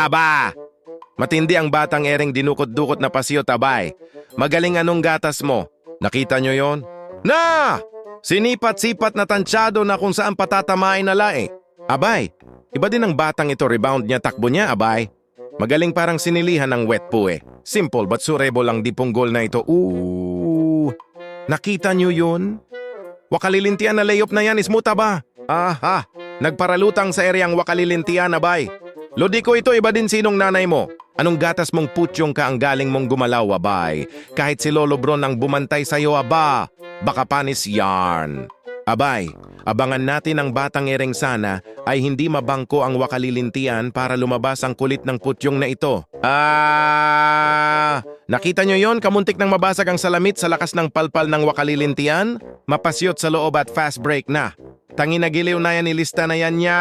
Aba! Matindi ang batang ereng dinukot-dukot na pasyot, abay. Magaling anong gatas mo. Nakita nyo yon? Na! Sinipat-sipat na tansyado na kung saan patatamain na lae. Abay, iba din ang batang ito, rebound niya, takbo niya, abay. Magaling parang sinilihan ng wet po eh. Simple but surable ang dipong goal na ito. Nakita nyo yun? Wakalilintian na layup na yan, ismuta ba? Aha, nagparalutang sa eryang wakalilintian, abay. Lodi ko ito, iba din sinong nanay mo. Anong gatas mong putyong ka ang galing mong gumalaw, abay? Kahit si Lolo Bron ang bumantay sa'yo, aba, baka panis yarn. Abay, abangan natin ang batang ereng sana ay hindi mabangko ang wakalilintian para lumabas ang kulit ng putyong na ito. Nakita nyo yon? Kamuntik nang mabasag ang salamit sa lakas ng palpal ng wakalilintian? Mapasyot sa loob at fast break na. Tanginagiliw na yan, ilista na yan niya.